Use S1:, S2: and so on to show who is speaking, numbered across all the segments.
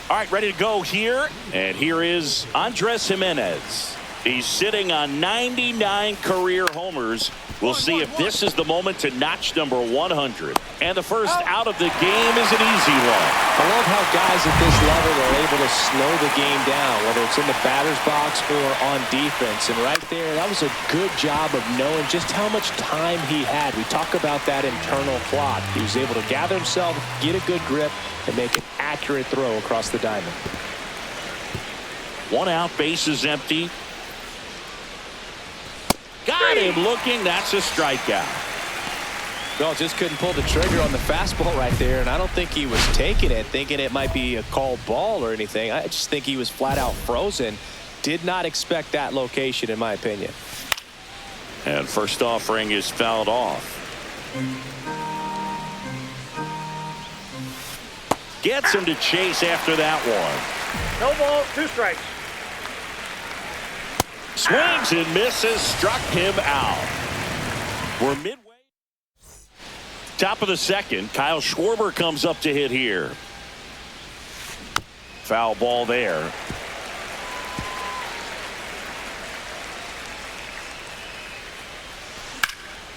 S1: All right, ready to go here. And here is Andres Jimenez. He's sitting on 99 career homers. We'll see if this is the moment to notch number 100. And the first out of the game is an easy one.
S2: I love how guys at this level are able to slow the game down, whether it's in the batter's box or on defense. And right there, that was a good job of knowing just how much time he had. We talk about that internal clock. He was able to gather himself, get a good grip, and make an accurate throw across the diamond.
S1: One out, base is empty. Got him looking. That's a strikeout.
S2: Well, just couldn't pull the trigger on the fastball right there, and I don't think he was taking it, thinking it might be a called ball or anything. I just think he was flat out frozen. Did not expect that location, in my opinion.
S1: And first offering is fouled off. Gets him to chase after that one.
S3: No ball, 2 strikes.
S1: Swings and misses, struck him out. We're midway. Top of the second, Kyle Schwarber comes up to hit here. Foul ball there.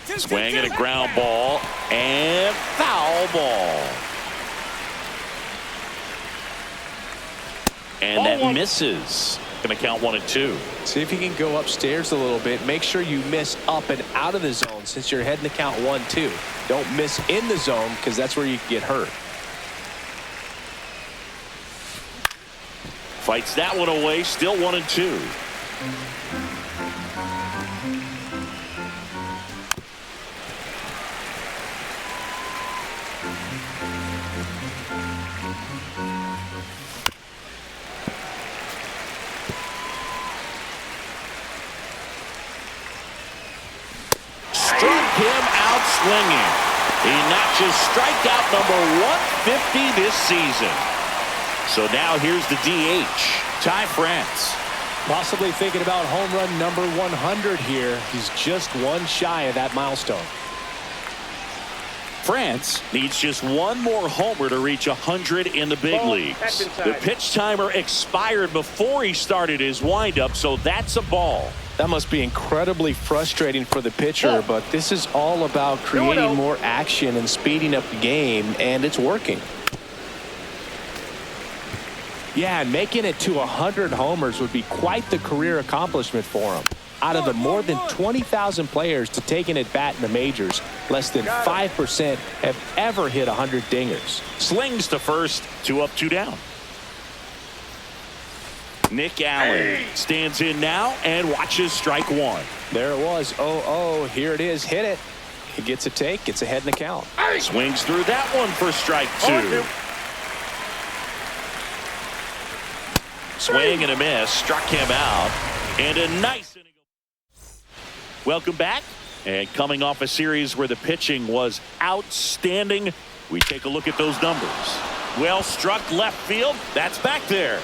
S1: Swing and a ground ball and foul ball. And that misses. Going to count 1 and 2.
S2: See if you can go upstairs a little bit. Make sure you miss up and out of the zone since you're heading to count 1-2. Don't miss in the zone because that's where you can get hurt.
S1: Fights that one away. Still 1 and 2. Him out swinging. He notches strikeout number 150 this season. So now here's the DH, Ty France.
S2: Possibly thinking about home run number 100 here. He's just one shy of that milestone.
S1: France needs just one more homer to reach 100 in the big leagues. The pitch timer expired before he started his windup, so that's a ball.
S2: That must be incredibly frustrating for the pitcher, but this is all about creating more action and speeding up the game, and it's working. Yeah, and making it to 100 homers would be quite the career accomplishment for him. Out of the more than 20,000 players to take an at-bat in the majors, less than 5% have ever hit 100 dingers.
S1: Slings to first, 2 up, 2 down. Nick Allen stands in now and watches strike 1.
S2: There it was. 0-0. Here it is. Hit it. He gets a take. Gets ahead in the count.
S1: Swings through that one for strike 2. Swing and a miss. Struck him out. And a nice inning. Welcome back. And coming off a series where the pitching was outstanding, we take a look at those numbers. Well struck left field. That's back there.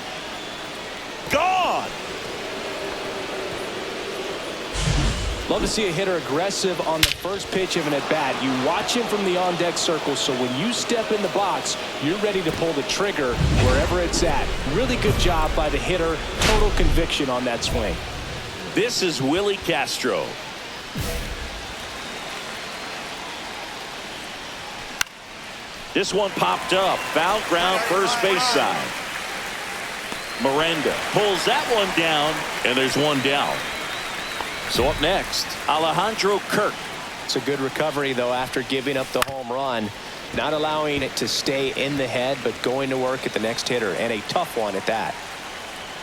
S1: Gone.
S2: Love to see a hitter aggressive on the first pitch of an at-bat. You watch him from the on-deck circle, so when you step in the box, you're ready to pull the trigger wherever it's at. Really good job by the hitter. Total conviction on that swing.
S1: This is Willie Castro. This one popped up. Foul ground, first base side. Miranda pulls that one down, and there's one down. So up next, Alejandro Kirk.
S2: It's a good recovery, though, after giving up the home run. Not allowing it to stay in the head, but going to work at the next hitter, and a tough one at that.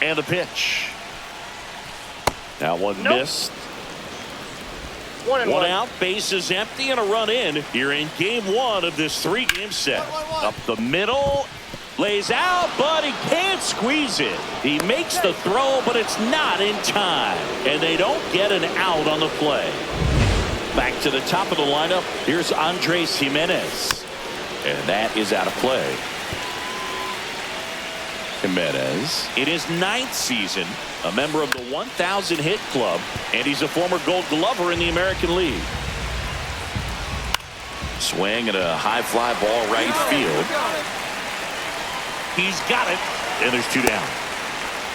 S1: And the pitch. That one missed. One out, base is empty, and a run in here in game 1 of this 3-game set. Up the middle, lays out, but he can't squeeze it. He makes the throw, but it's not in time, and they don't get an out on the play. Back to the top of the lineup, here's Andres Jimenez, and that is out of play. Jimenez in his 9th season, a member of the 1,000 hit club, and he's a former Gold Glover in the American League. Swing and a high fly ball right field. He's got it. and there's 2 down.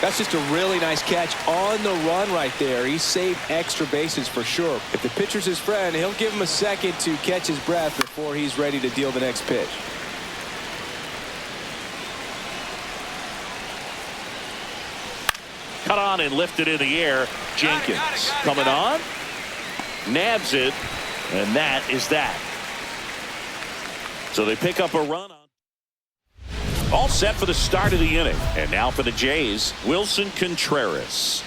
S2: That's just a really nice catch on the run right there. He saved extra bases for sure. If the pitcher's his friend, he'll give him a second to catch his breath before he's ready to deal the next pitch.
S1: Cut on and lifted in the air. Jenkins coming on. Nabs it. And that is that. So they pick up a run on. All set for the start of the inning. And now for the Jays, Wilson Contreras.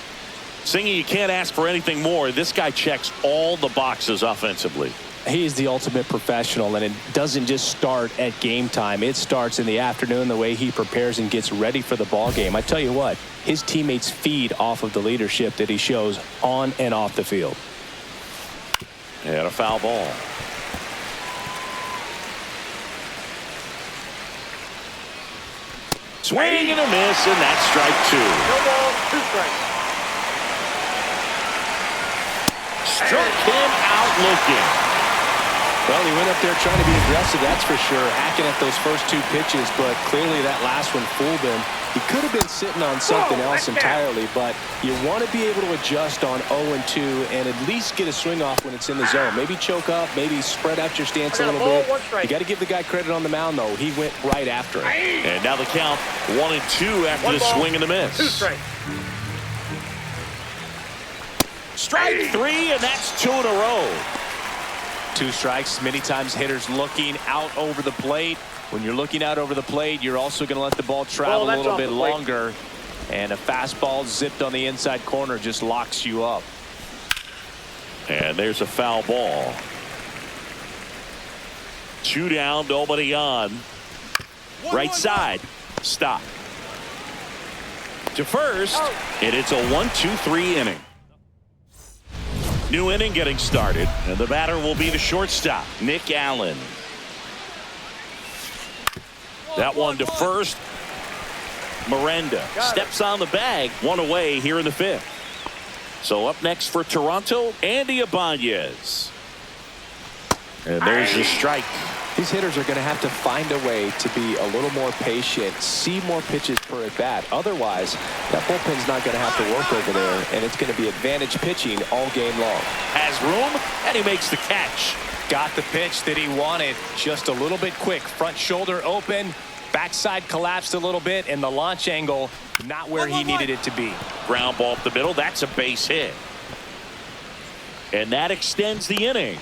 S1: Singy, you can't ask for anything more. This guy checks all the boxes offensively.
S2: He is the ultimate professional, and it doesn't just start at game time. It starts in the afternoon, the way he prepares and gets ready for the ball game. I tell you what, his teammates feed off of the leadership that he shows on and off the field.
S1: And a foul ball. Swing and a miss, and that's strike 2.
S3: No ball, 2 strikes.
S1: Struck him out looking.
S2: Well, he went up there trying to be aggressive, that's for sure, hacking at those first 2 pitches, but clearly that last one fooled him. He could have been sitting on something else entirely, but you want to be able to adjust on 0-2 and at least get a swing off when it's in the zone. Maybe choke up, maybe spread out your stance a little bit. You got to give the guy credit on the mound, though. He went right after it.
S1: And now the count 1-2 after the swing and the miss.
S3: 2 strikes.
S1: Strike 3, and that's 2 in a row.
S2: 2 strikes. Many times hitters looking out over the plate. When you're looking out over the plate, you're also going to let the ball travel a little bit longer. And a fastball zipped on the inside corner just locks you up.
S1: And there's a foul ball. 2 down, nobody on. Right side. Stop. To first, and it's a 1-2-3 inning. New inning getting started, and the batter will be the shortstop, Nick Allen. That one to first. Miranda steps on the bag, 1 away here in the 5th. So up next for Toronto, Andy Ibanez. And there's the strike.
S2: These hitters are going to have to find a way to be a little more patient, see more pitches per at bat. Otherwise, that bullpen's not going to have to work over there, and it's going to be advantage pitching all game long.
S1: Has room, and he makes the catch.
S2: Got the pitch that he wanted, just a little bit quick. Front shoulder open, backside collapsed a little bit, and the launch angle not where he needed it to be.
S1: Ground ball up the middle, that's a base hit. And that extends the inning.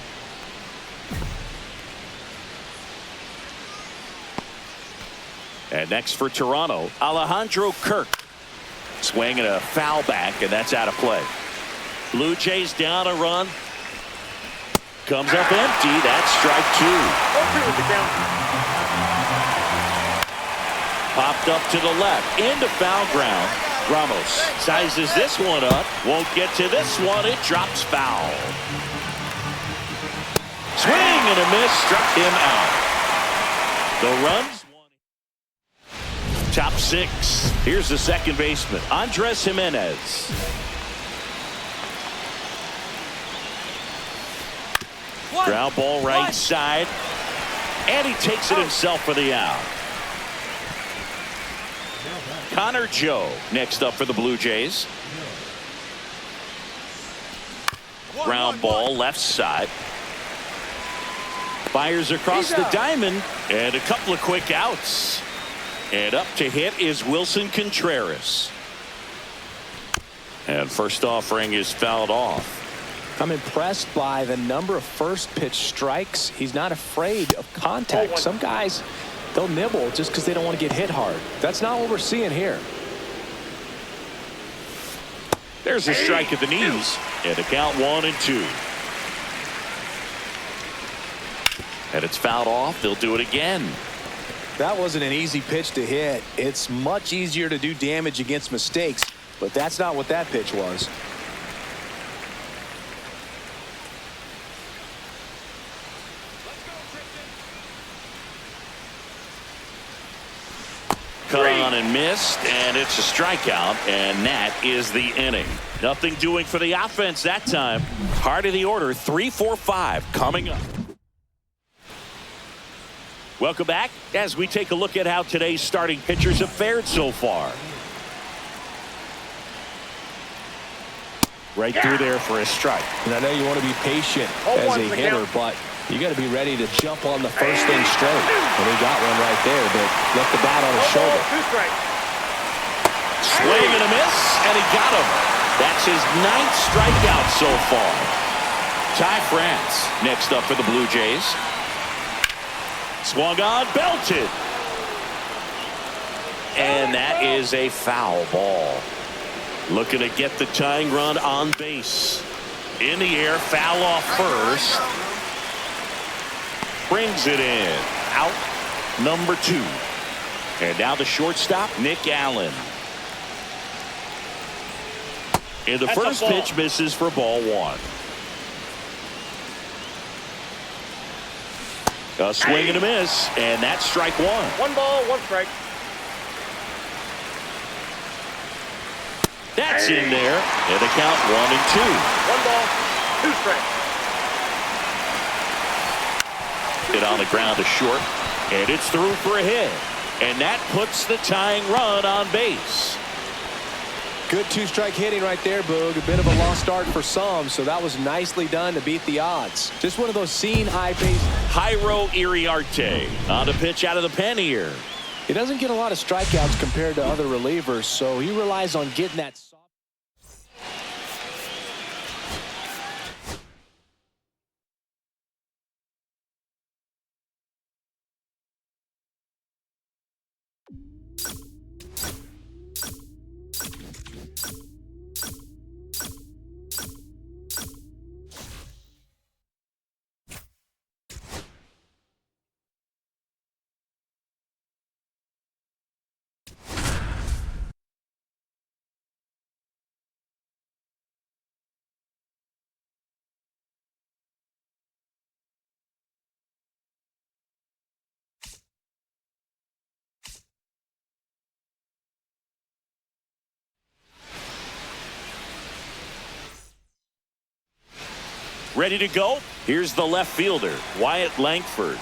S1: And next for Toronto, Alejandro Kirk. Swing and a foul back, and that's out of play. Blue Jays down a run. Comes up empty. That's strike 2.
S3: with the count.
S1: Popped up to the left. Into foul ground. Ramos sizes this one up. Won't get to this one. It drops foul. Swing and a miss. Struck him out. The runs. Top 6. Here's the second baseman, Andres Jimenez. Ground ball right side. And he takes it himself for the out. Connor Joe next up for the Blue Jays. Ground ball left side. Fires across the diamond. And a couple of quick outs. And up to hit is Wilson Contreras. And first offering is fouled off.
S2: I'm impressed by the number of first pitch strikes. He's not afraid of contact. Some guys, they'll nibble just because they don't want to get hit hard. That's not what we're seeing here.
S1: There's a strike at the knees. And a count 1-2. And it's fouled off. They'll do it again.
S4: That wasn't an easy pitch to hit. It's much easier to do damage against mistakes, but that's not what that pitch was.
S1: Cut on and missed, and it's a strikeout, and that is the inning. Nothing doing for the offense that time. Heart of the order, 3-4-5 coming up. Welcome back as we take a look at how today's starting pitchers have fared so far. Right through there for a strike.
S2: And I know you want to be patient
S3: Oh,
S2: as
S3: one
S2: a
S3: for the
S2: hitter,
S3: count.
S2: but you got to be ready to jump on the first thing straight. And he got one right there, but left the bat on his shoulder.
S3: 2 strikes.
S1: Swing and a miss, and he got him. That's his 9th strikeout so far. Ty France next up for the Blue Jays. Swung on, belted. And that is a foul ball. Looking to get the tying run on base. In the air, foul off first. Brings it in. Out number 2. And now the shortstop, Nick Allen. And the first pitch misses for ball 1. A swing and a miss, and that's strike 1.
S3: 1 ball, 1 strike.
S1: That's in there, and the count 1 and 2.
S3: 1 ball, 2 strikes.
S1: Hit on the ground to short, and it's through for a hit. And that puts the tying run on base.
S2: Good 2-strike hitting right there, Boog. A bit of a lost start for some, so that was nicely done to beat the odds. Just one of those seeing eye base.
S1: Jairo Iriarte on the pitch out of the pen here.
S2: He doesn't get a lot of strikeouts compared to other relievers, so he relies on getting that.
S1: Ready to go? Here's the left fielder, Wyatt Langford.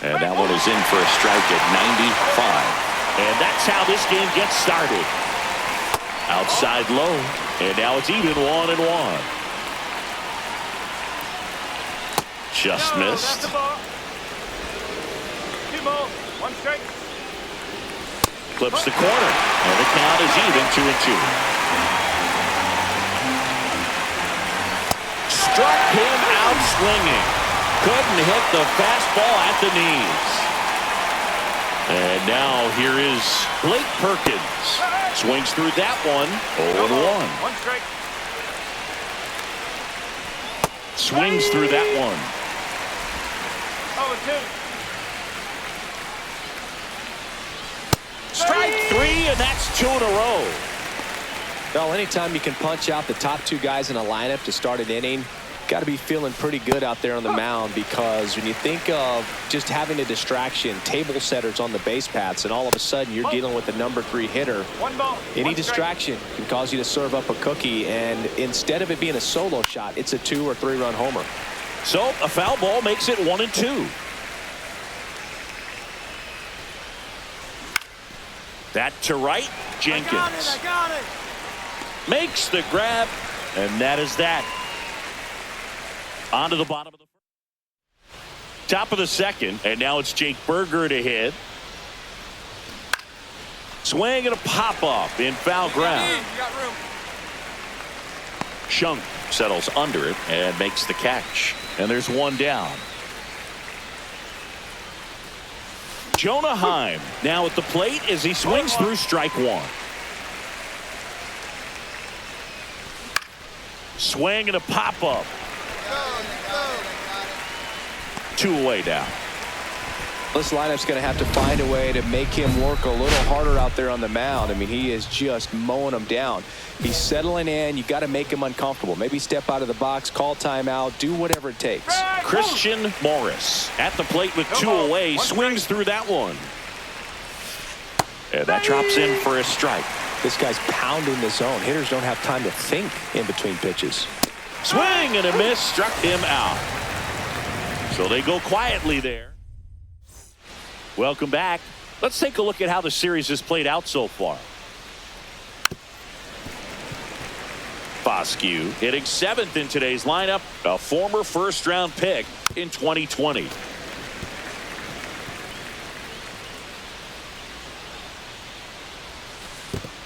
S1: And that one is in for a strike at 95. And that's how this game gets started. Outside low, and now it's even 1-1. Just missed.
S3: That's the ball. 2 balls, 1 strike.
S1: Clips the corner, and the count is even 2-2. Struck him out swinging. Couldn't hit the fastball at the knees. And now here is Blake Perkins. Swings through that one. 0-1.
S3: 1 strike.
S1: Swings through that one.
S3: 0-2.
S1: Strike 3, and that's 2 in a row.
S2: Well, anytime you can punch out the top 2 guys in a lineup to start an inning, got to be feeling pretty good out there on the mound, because when you think of just having a distraction, table setters on the base paths, and all of a sudden you're dealing with the number 3 hitter,
S3: 1 ball,
S2: any
S3: 1 strike.
S2: distraction can cause you to serve up a cookie, and instead of it being a solo shot, it's a 2 or 3 run homer.
S1: So a foul ball makes it 1-2. That to right, Jenkins.
S3: I got it.
S1: Makes the grab, and that is that. On to the bottom of the top of the second, and now it's Jake Berger to hit. Swing and a pop-up in foul ground.
S3: You got room.
S1: Shunk settles under it and makes the catch. And there's 1 down. Jonah Heim now at the plate as he swings through strike 1. Swing and a pop-up. 2 away now.
S2: This lineup's going to have to find a way to make him work a little harder out there on the mound. I mean, he is just mowing them down. He's settling in. You got to make him uncomfortable. Maybe step out of the box, call timeout, do whatever it takes.
S1: Christian Morris at the plate with 2 away, swings through that one. And that drops in for a strike.
S2: This guy's pounding the zone. Hitters don't have time to think in between pitches.
S1: Swing and a miss, struck him out. So they go quietly there. Welcome back. Let's take a look at how the series has played out so far. Foscue hitting 7th in today's lineup, a former first-round pick in 2020.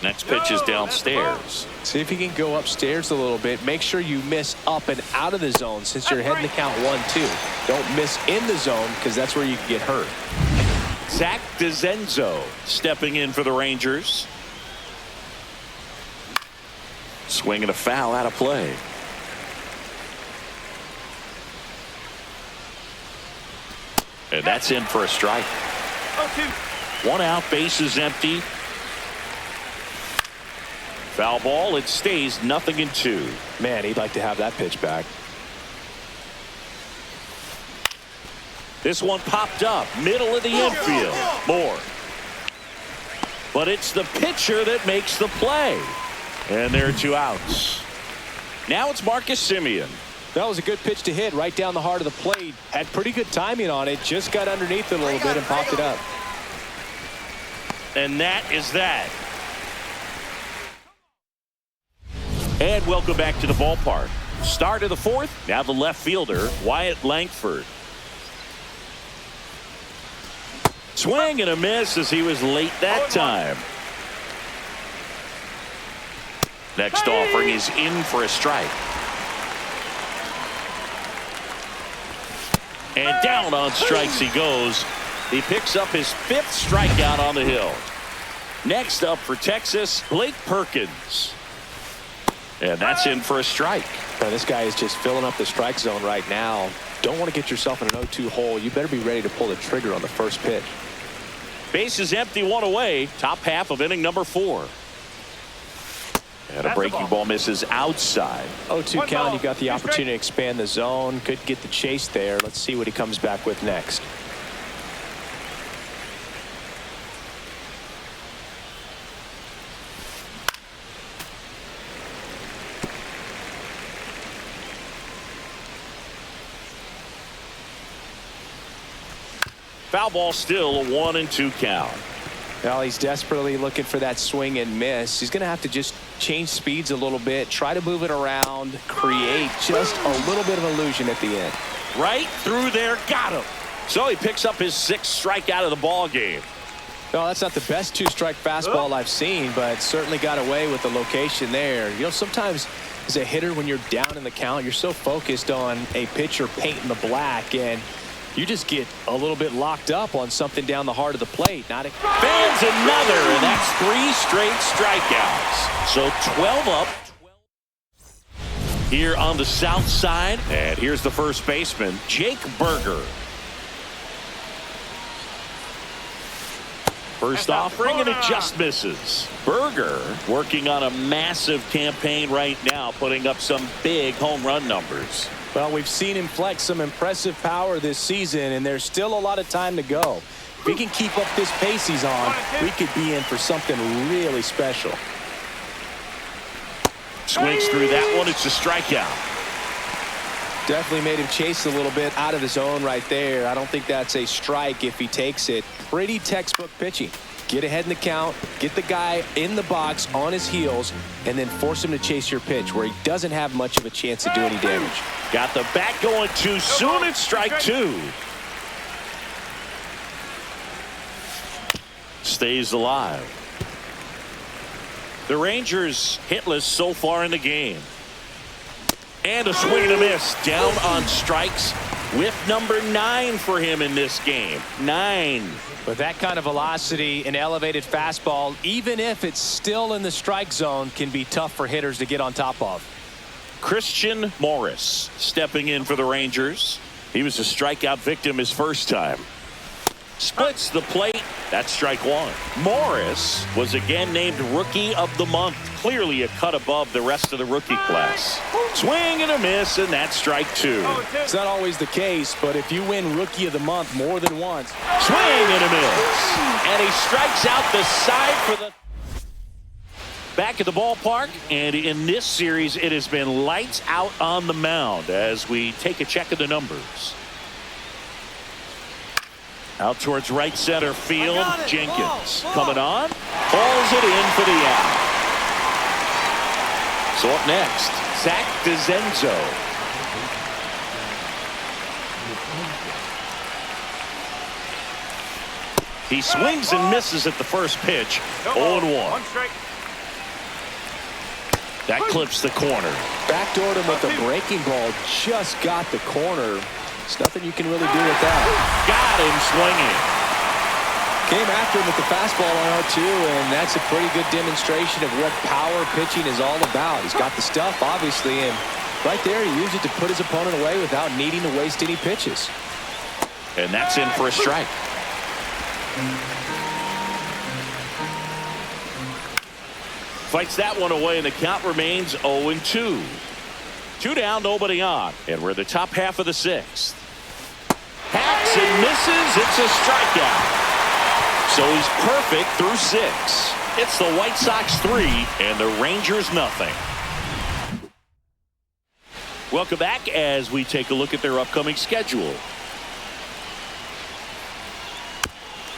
S1: Next pitch is downstairs.
S2: See if you can go upstairs a little bit. Make sure you miss up and out of the zone since you're heading to count 1-2. Don't miss in the zone because that's where you can get hurt.
S1: Zach DeZenzo stepping in for the Rangers. Swing and a foul out of play. And that's in for a strike.
S3: 0-2.
S1: 1 out, base is empty. Foul ball, it stays 0-2.
S2: Man, he'd like to have that pitch back.
S1: This one popped up, middle of the infield. Moore. But it's the pitcher that makes the play. And there are 2 outs. Now it's Marcus Semien.
S2: That was a good pitch to hit right down the heart of the plate. Had pretty good timing on it. Just got underneath it a little bit and popped it up.
S1: And that is that. And welcome back to the ballpark. Start of the 4th. Now the left fielder, Wyatt Langford. Swing and a miss as he was late that time. Next offering is in for a strike. And down on strikes he goes. He picks up his 5th strikeout on the hill. Next up for Texas, Blake Perkins. And that's in for a strike.
S2: Now, this guy is just filling up the strike zone right now. Don't want to get yourself in an 0-2 hole. You better be ready to pull the trigger on the first pitch.
S1: Base is empty, 1 away. Top half of inning number 4. And a breaking ball misses outside.
S2: 0-2 count. You got the opportunity to expand the zone. Could get the chase there. Let's see what he comes back with next.
S1: Foul ball, still a 1-2 count.
S2: Well, he's desperately looking for that swing and miss. He's going to have to just change speeds a little bit, try to move it around, create just a little bit of illusion at the end.
S1: Right through there, got him. So he picks up his 6th strikeout of the ball game.
S2: No, that's not the best 2-strike fastball I've seen, but certainly got away with the location there. You know, sometimes as a hitter, when you're down in the count, you're so focused on a pitcher painting the black, and you just get a little bit locked up on something down the heart of the plate.
S1: Fans another, and that's 3 straight strikeouts. So 12 up. Here on the south side, and here's the first baseman, Jake Berger. First offering, and it just misses. Berger working on a massive campaign right now, putting up some big home run numbers.
S2: Well, we've seen him flex some impressive power this season, and there's still a lot of time to go. If he can keep up this pace he's on, we could be in for something really special.
S1: Swings through that one. It's a strikeout.
S2: Definitely made him chase a little bit out of the zone right there. I don't think that's a strike if he takes it. Pretty textbook pitching. Get ahead in the count, get the guy in the box on his heels, and then force him to chase your pitch where he doesn't have much of a chance to do any damage.
S1: Got the bat going too soon. It's strike 2. Stays alive. The Rangers hitless so far in the game. And a swing and a miss. Down on strikes. Whiff number 9 for him in this game. 9.
S2: With that kind of velocity, an elevated fastball, even if it's still in the strike zone, can be tough for hitters to get on top of.
S1: Christian Morris stepping in for the Rangers. He was a strikeout victim his first time. Splits the plate. That's strike 1. Morris was again named Rookie of the Month. Clearly a cut above the rest of the rookie class. Swing and a miss, and that's strike 2.
S2: It's not always the case, but if you win Rookie of the Month more than once.
S1: Swing and a miss. And he strikes out the side for the... Back at the ballpark, and in this series, it has been lights out on the mound as we take a check of the numbers. Out towards right center field. Jenkins coming on. Hauls it in for the out. So up next, Zach DeZenzo. He swings and misses at the first pitch. 0-1. That clips the corner.
S2: Backdoored him with the breaking ball. Just got the corner. There's nothing you can really do with that.
S1: Got him swinging.
S2: Came after him with the fastball on 0-2, and that's a pretty good demonstration of what power pitching is all about. He's got the stuff, obviously, and right there he used it to put his opponent away without needing to waste any pitches.
S1: And that's in for a strike. Fights that one away, and the count remains 0-2. 2 down, nobody on. And we're in the top half of the 6th. Hacks and misses. It's a strikeout. So he's perfect through 6. It's the White Sox 3 and the Rangers nothing. Welcome back as we take a look at their upcoming schedule.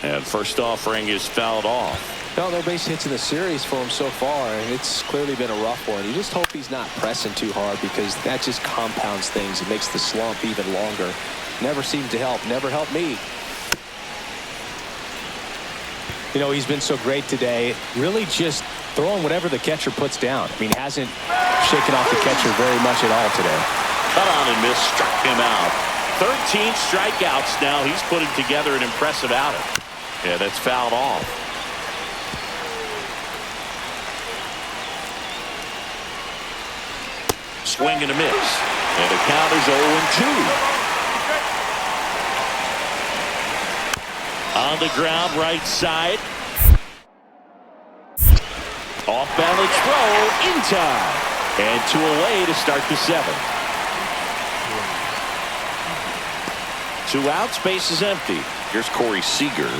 S1: And first offering is fouled off.
S2: No base hits in the series for him so far, and it's clearly been a rough one. You just hope he's not pressing too hard, because that just compounds things. It makes the slump even longer. Never seemed to help. Never helped me. You know, he's been so great today. Really just throwing whatever the catcher puts down. I mean, hasn't shaken off the catcher very much at all today.
S1: Cut on and miss, struck him out. 13 strikeouts now. He's putting together an impressive outing. Yeah, that's fouled off. Swing and a miss. And the count is 0-2. On the ground, right side. Off balance throw in time. And 2 away to start the 7th. 2 outs, base is empty. Here's Corey Seager.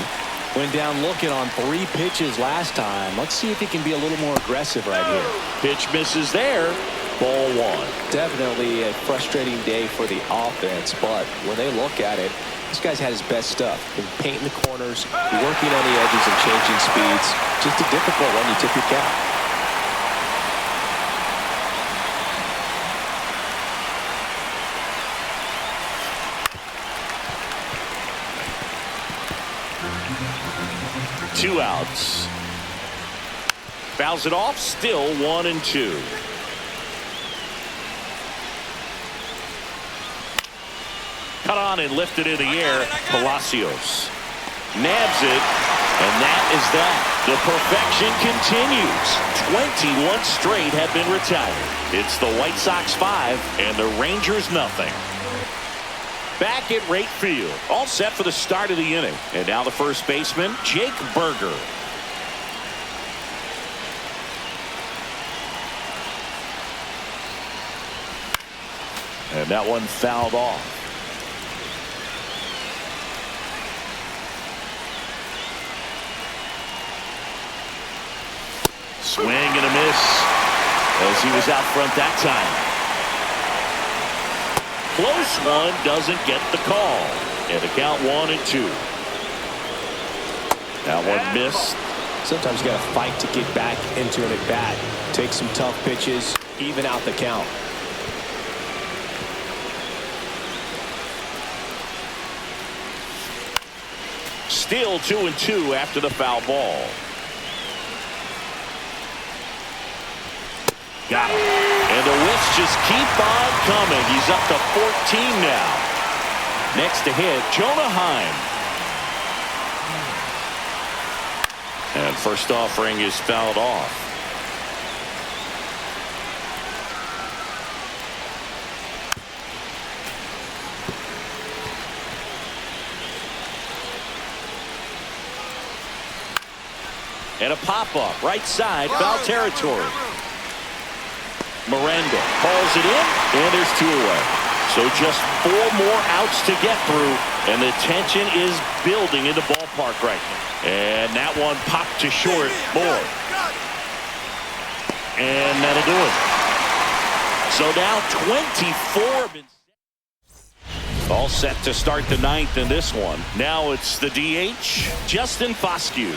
S2: Went down looking on 3 pitches last time. Let's see if he can be a little more aggressive right here.
S1: Pitch misses there. Ball 1.
S2: Definitely a frustrating day for the offense, but when they look at it, this guy's had his best stuff. Been painting the corners, working on the edges and changing speeds. Just a difficult one. You tip your cap.
S1: Two outs. Fouls it off. Still 1-2. Cut on and lifted in the air. Palacios nabs it, and that is that. The perfection continues. 21 straight have been retired. It's the White Sox 5 and the Rangers nothing. Back at right field, all set for the start of the inning. And now the first baseman, Jake Berger. And that one fouled off. Swing and a miss as he was out front that time. Close one, doesn't get the call. And the count 1-2. That one missed.
S2: Sometimes you got to fight to get back into an at-bat. Take some tough pitches, even out the count.
S1: Still 2-2 after the foul ball. Got him. And the whiffs just keep on coming. He's up to 14 now. Next to hit, Jonah Heim. And first offering is fouled off. And a pop-up, right side, foul territory. Miranda hauls it in, and there's 2 away. So just 4 more outs to get through, and the tension is building in the ballpark right now. And that one popped to short. More. And that'll do it. So now 24. All set to start the ninth in this one. Now it's the DH, Justin Foscue.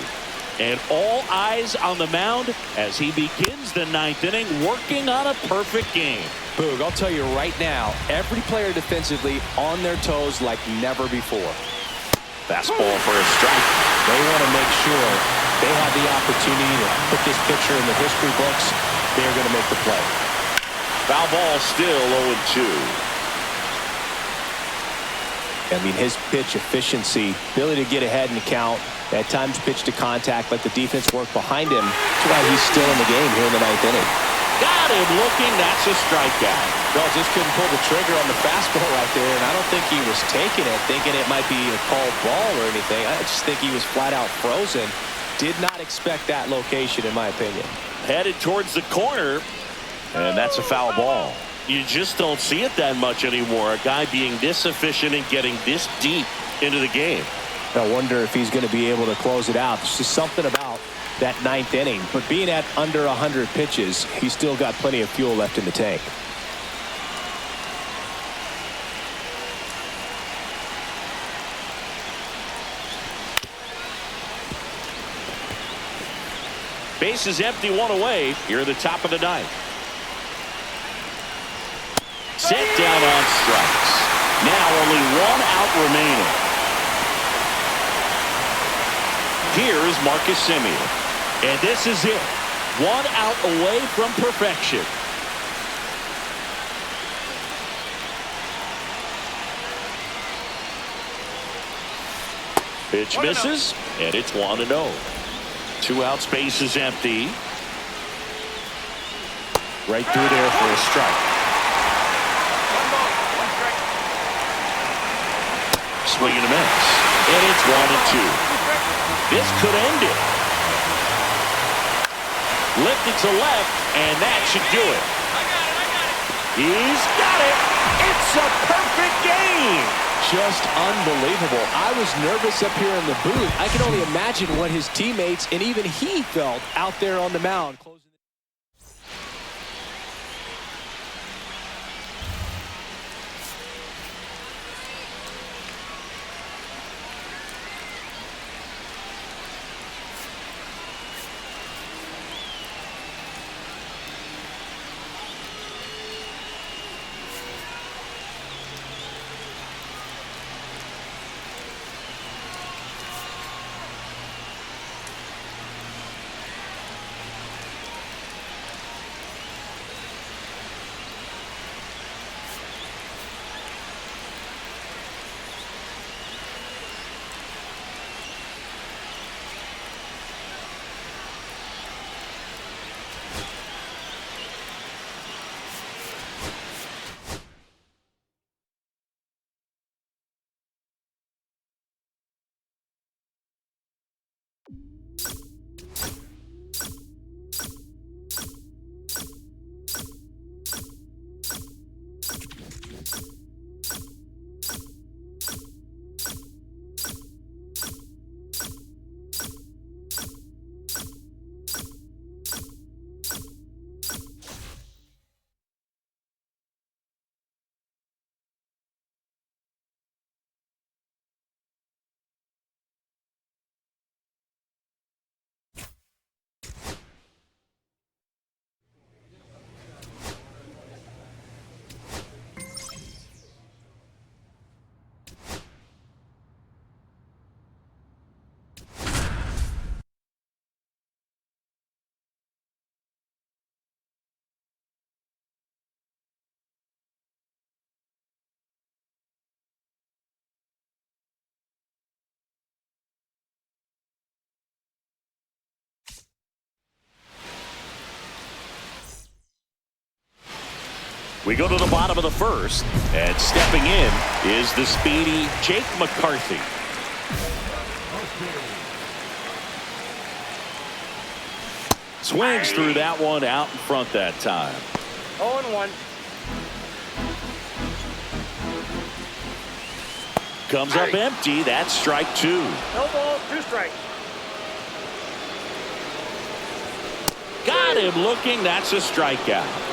S1: And all eyes on the mound as he begins the ninth inning, working on a perfect game.
S2: Boog, I'll tell you right now, every player defensively on their toes like never before.
S1: Fastball for a strike.
S2: They want to make sure they have the opportunity to put this pitcher in the history books. They're going to make the play.
S1: Foul ball, still 0-2.
S2: I mean, his pitch efficiency, ability to get ahead in the count, at times pitch to contact, let the defense work behind him. That's why he's still in the game here in the ninth inning.
S1: Got him looking. That's a strikeout.
S2: Well, just couldn't pull the trigger on the fastball right there, and I don't think he was taking it, thinking it might be a called ball or anything. I just think he was flat out frozen. Did not expect that location, in my opinion.
S1: Headed towards the corner, and that's a foul ball. You just don't see it that much anymore. A guy being this efficient and getting this deep into the game.
S2: I wonder if he's going to be able to close it out. There's just something about that ninth inning. But being at under 100 pitches, he's still got plenty of fuel left in the tank.
S1: Base is empty, one away. Here at the top of the ninth. Set down on strikes. Now only one out remaining. Here's Marcus Semien. And this is it. One out away from perfection. Pitch misses, and it's 1-0. 2 outs, base is empty. Right through there for a strike.
S3: 1 ball, 1 strike.
S1: Swing and a miss. And it's 1-2. This could end it. Lifted to left, and that should do it. He's got it. It's a perfect game.
S2: Just unbelievable. I was nervous up here in the booth. I can only imagine what his teammates and even he felt out there on the mound.
S1: We go to the bottom of the first, and stepping in is the speedy Jake McCarthy. Swings through that one out in front that time.
S3: 0-1.
S1: Comes up empty. That's strike 2.
S3: No ball, 2 strikes.
S1: Got him looking. That's a strikeout.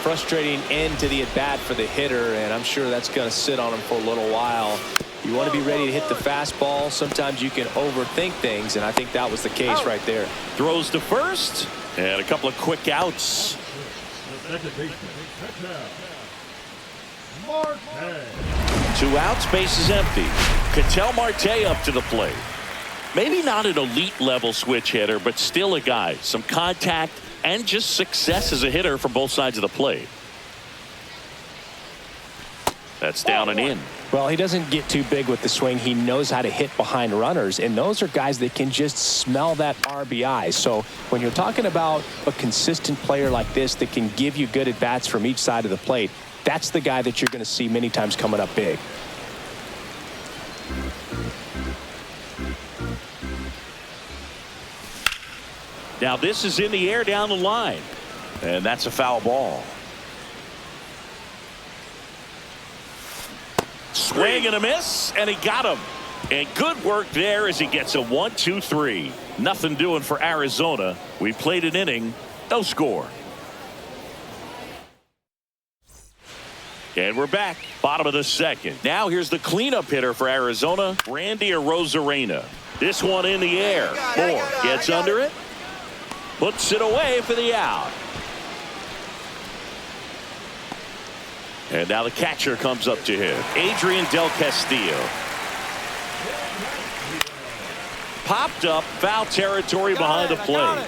S2: frustrating end to the at-bat for the hitter, and I'm sure that's going to sit on him for a little while. You want to be ready to hit the fastball. Sometimes you can overthink things, and I think that was the case right there.
S1: Throws to first, and a couple of quick outs. Two outs, base is empty. Ketel Marte up to the plate. Maybe not an elite level switch hitter, but still a guy. Some contact and just success as a hitter from both sides of the plate. That's down and in.
S2: Well, he doesn't get too big with the swing. He knows how to hit behind runners, and those are guys that can just smell that RBI. So when you're talking about a consistent player like this that can give you good at-bats from each side of the plate, that's the guy that you're going to see many times coming up big.
S1: Now this is in the air down the line, and that's a foul ball. Swing and a miss, and he got him. And good work there as he gets a 1-2-3. Nothing doing for Arizona. We played an inning, no score. And we're back, bottom of the second. Now here's the cleanup hitter for Arizona, Randy Arozarena. This one in the air. Moore gets under it, puts it away for the out. And now the catcher comes up to him, Adrian Del Castillo. Popped up, foul territory behind the plate.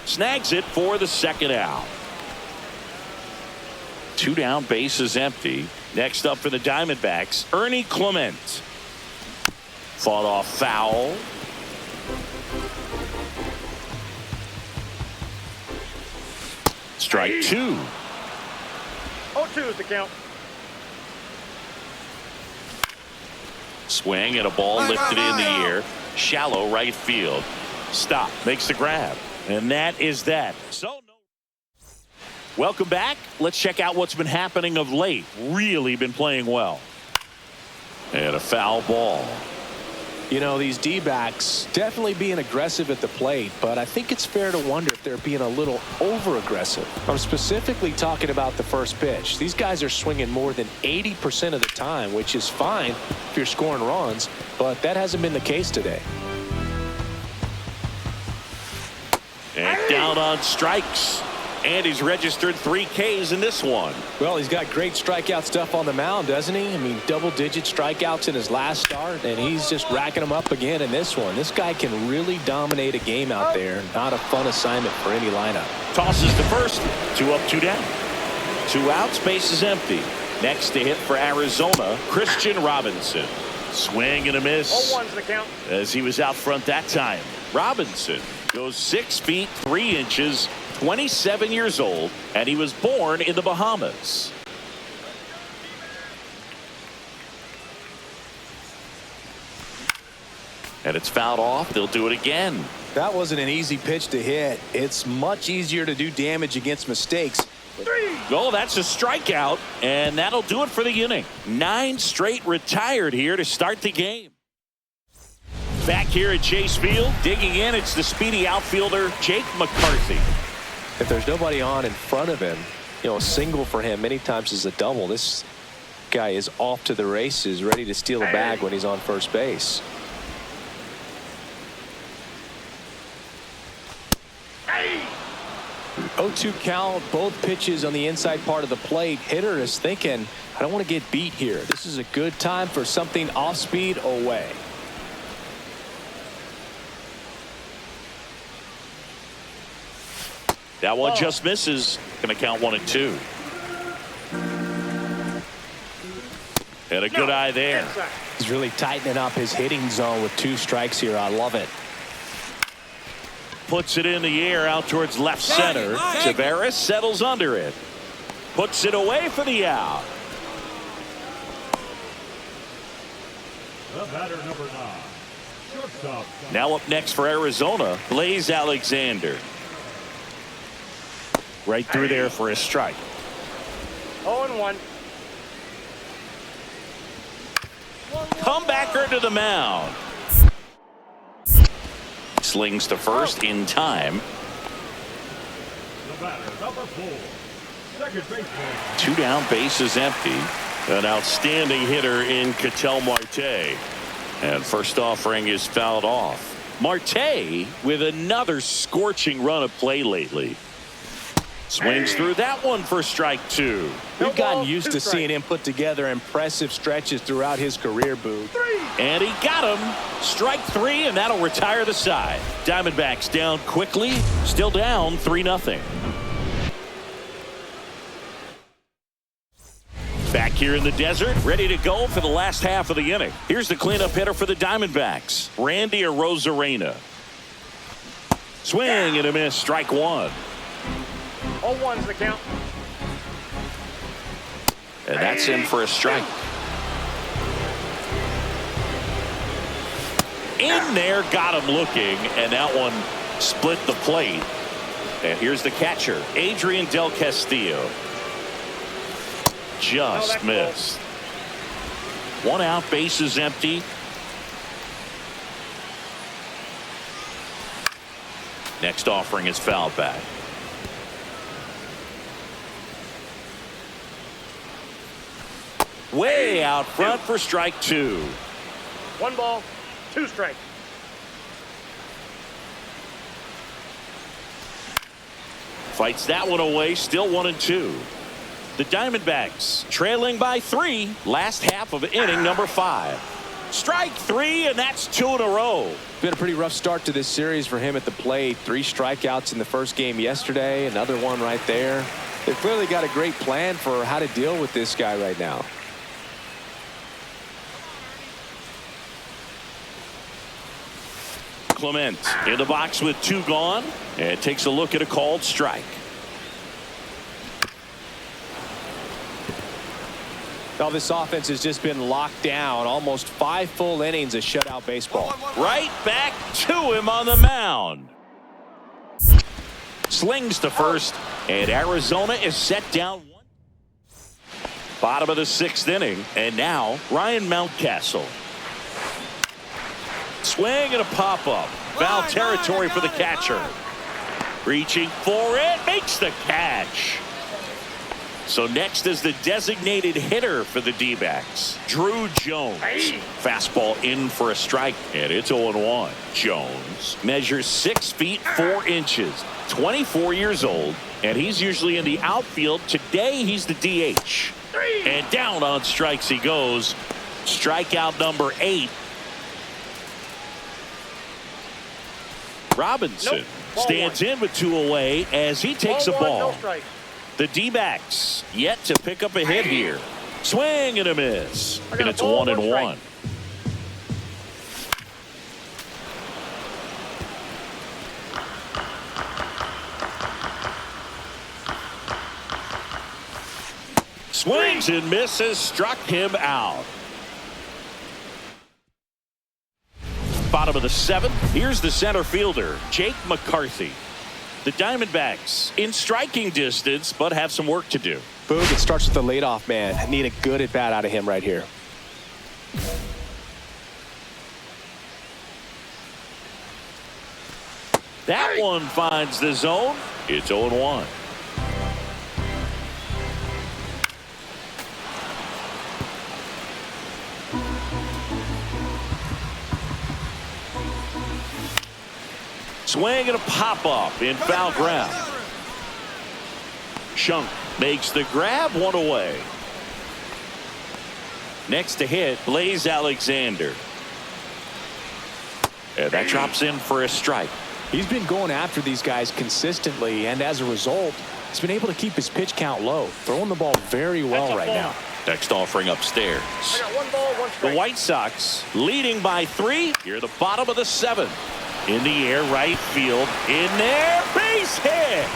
S1: Snags it for the second out. Two down, base is empty. Next up for the Diamondbacks, Ernie Clement. Fought off foul. Strike two.
S3: 0-2 is the count.
S1: Swing and a ball lifted in the air. Shallow right field. Stop. Makes the grab. And that is that. So welcome back. Let's check out what's been happening of late. Really been playing well. And a foul ball.
S2: You know, these D-backs definitely being aggressive at the plate, but I think it's fair to wonder if they're being a little over-aggressive. I'm specifically talking about the first pitch. These guys are swinging more than 80% of the time, which is fine if you're scoring runs, but that hasn't been the case today.
S1: And down on strikes. And he's registered 3 Ks in this one.
S2: Well, he's got great strikeout stuff on the mound, doesn't he? I mean, double-digit strikeouts in his last start, and he's just racking them up again in this one. This guy can really dominate a game out there. Not a fun assignment for any lineup.
S1: Tosses to first. 2 up, 2 down. 2 outs, base is empty. Next to hit for Arizona, Christian Robinson. Swing and a miss.
S3: 0-1's the count.
S1: As he was out front that time. Robinson goes 6 feet 3 inches. 27 years old, and he was born in the Bahamas. And it's fouled off. They'll do it again.
S4: That wasn't an easy pitch to hit. It's much easier to do damage against mistakes.
S1: Oh, that's a strikeout, and that'll do it for the inning. 9 straight retired here to start the game. Back here at Chase Field, digging in, it's the speedy outfielder, Jake McCarthy.
S2: If there's nobody on in front of him, you know, a single for him many times is a double. This guy is off to the races, ready to steal a bag when he's on first base.
S3: Hey!
S2: 0-2 count, both pitches on the inside part of the plate. Hitter is thinking, I don't want to get beat here. This is a good time for something off speed away.
S1: That one just misses. Going to count 1 and 2. And a good eye there.
S2: He's really tightening up his hitting zone with 2 strikes here. I love it.
S1: Puts it in the air out towards left center. Tavares settles under it. Puts it away for the out.
S5: The batter, number 9. Shortstop.
S1: Now up next for Arizona, Blaze Alexander. Right through there for a strike.
S3: 0-1.
S1: Comebacker to the mound. Slings to first in time.
S5: The batter, number 4. Second baseman.
S1: 2 down, bases empty. An outstanding hitter in Ketel Marte. And first offering is fouled off. Marte with another scorching run of play lately. Swings through that one for strike 2.
S4: We've gotten used to seeing him put together impressive stretches throughout his career, Boog.
S1: And he got him. Strike 3, and that'll retire the side. Diamondbacks down quickly. Still down 3-0. Back here in the desert, ready to go for the last half of the inning. Here's the cleanup hitter for the Diamondbacks, Randy Arozarena. Swing and a miss, strike 1.
S3: 0-1's the count.
S1: And that's in for a strike. In there, got him looking, and that one split the plate. And here's the catcher, Adrian Del Castillo. Just missed. 1 out, bases empty. Next offering is fouled back. Way out front for strike 2.
S3: 1 ball, 2 strikes.
S1: Fights that one away, still 1-2. The Diamondbacks trailing by 3, last half of inning number 5. Strike 3, and that's 2 in a row.
S2: Been a pretty rough start to this series for him at the plate. 3 strikeouts in the first game yesterday, another one right there. They've clearly got a great plan for how to deal with this guy right now.
S1: Clement in the box with 2 gone, and takes a look at a called strike.
S2: Now this offense has just been locked down. Almost 5 full innings of shutout baseball.
S1: Right back to him on the mound. Slings to first, and Arizona is set down 1. Bottom of the 6th inning, and now Ryan Mountcastle. Swing and a pop-up. Foul territory for the catcher. Reaching for it, makes the catch. So next is the designated hitter for the D-backs, Drew Jones. Fastball in for a strike, and it's 0-1. Jones measures 6 feet 4 inches, 24 years old, and he's usually in the outfield. Today he's the DH. And down on strikes he goes. Strikeout number 8. Robinson stands in with 2 away as he takes a ball. The D-backs yet to pick up a hit here. Swing and a miss. And it's 1-1. Swings and misses, struck him out. Bottom of the 7th. Here's the center fielder, Jake McCarthy. The Diamondbacks in striking distance, but have some work to do.
S2: Boog, it starts with the leadoff man. I need a good at bat out of him right here.
S1: That one finds the zone. It's 0-1. Swing and a pop-up in foul ground. Shunk makes the grab, 1 away. Next to hit, Blaze Alexander. And that drops in for a strike.
S2: He's been going after these guys consistently, and as a result, he's been able to keep his pitch count low, throwing the ball very well right now.
S1: Next offering upstairs.
S3: I got 1 ball, 1 strike.
S1: The White Sox leading by 3 here at the bottom of the 7th. In the air, right field, in there, base hit,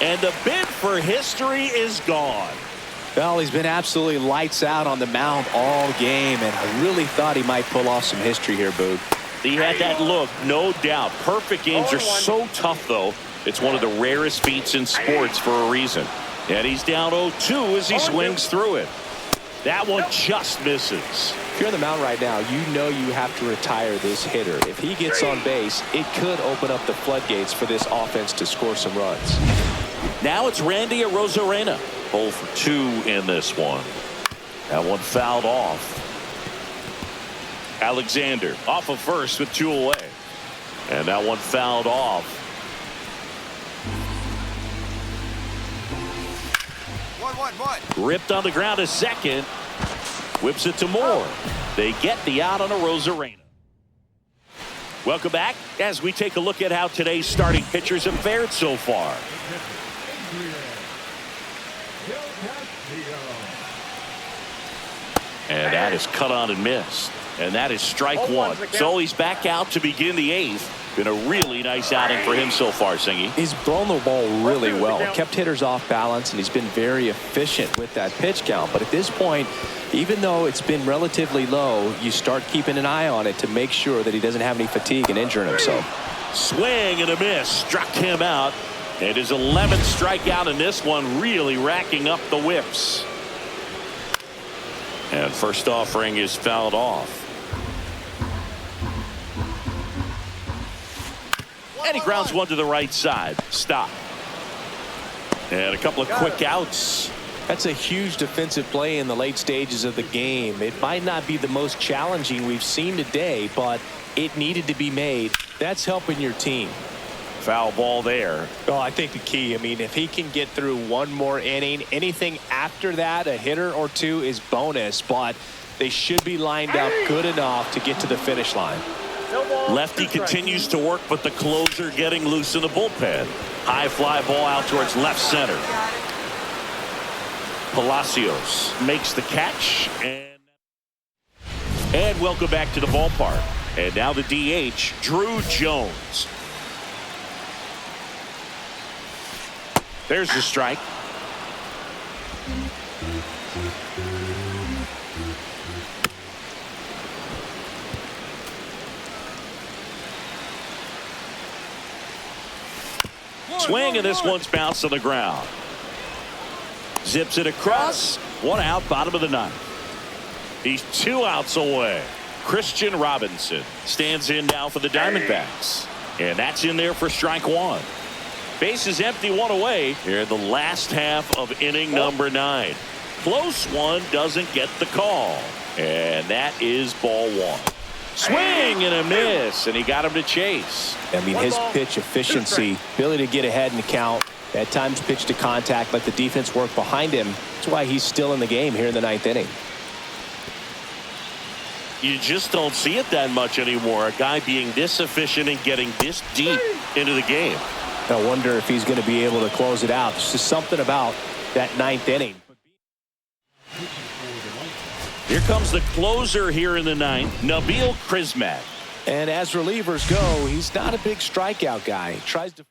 S1: and the bid for history is gone.
S2: Well, he's been absolutely lights out on the mound all game, and I really thought he might pull off some history here, Boog.
S1: He had that look, no doubt. Perfect games are so tough, though. It's one of the rarest feats in sports for a reason. And he's down 0-2 as he swings through it. That one just misses.
S2: If you're on the mound right now, you know you have to retire this hitter. If he gets on base, it could open up the floodgates for this offense to score some runs.
S1: Now it's Randy Arozarena. 0 for 2 in this one. That one fouled off. Alexander off of first with 2 away. And that one fouled off.
S3: 1-1-1.
S1: Ripped on the ground to second. Whips it to Moore. They get the out on a Rosarena. Welcome back as we take a look at how today's starting pitchers have fared so far. And that is cut on and missed. And that is strike one. So he's back out to begin the 8th. Been a really nice outing for him so far, Singy.
S2: He's thrown the ball really well. Kept hitters off balance, and he's been very efficient with that pitch count. But at this point, even though it's been relatively low, you start keeping an eye on it to make sure that he doesn't have any fatigue and injuring himself.
S1: Swing and a miss. Struck him out. And his 11th strikeout in this one, really racking up the whips. And first offering is fouled off. And he grounds one to the right side. Stop. And a couple of quick outs.
S2: That's a huge defensive play in the late stages of the game. It might not be the most challenging we've seen today, but it needed to be made. That's helping your team.
S1: Foul ball there.
S2: Oh, I think the key, if he can get through one more inning, anything after that, a hitter or two is bonus, but they should be lined up good enough to get to the finish line.
S1: Lefty continues to work, but the closer getting loose in the bullpen. High fly ball out towards left center. Palacios makes the catch, and welcome back to the ballpark. And now the DH, Drew Jones. There's the strike. Swing, and this one's bounced on the ground. Zips it across. 1 out, bottom of the 9th. He's 2 outs away. Christian Robinson stands in now for the Diamondbacks. And that's in there for strike 1. Base is empty, 1 away here in the last half of inning number 9. Close one, doesn't get the call. And that is ball 1. Swing and a miss, and he got him to chase.
S2: His pitch efficiency, ability to get ahead in the count, at times pitch to contact, let the defense work behind him. That's why he's still in the game here in the 9th inning.
S1: You just don't see it that much anymore. A guy being this efficient and getting this deep into the game.
S2: I wonder if he's going to be able to close it out. There's just something about that 9th inning.
S1: Here comes the closer here in the 9th, Nabil Crismatt.
S2: And as relievers go, he's not a big strikeout guy. He tries to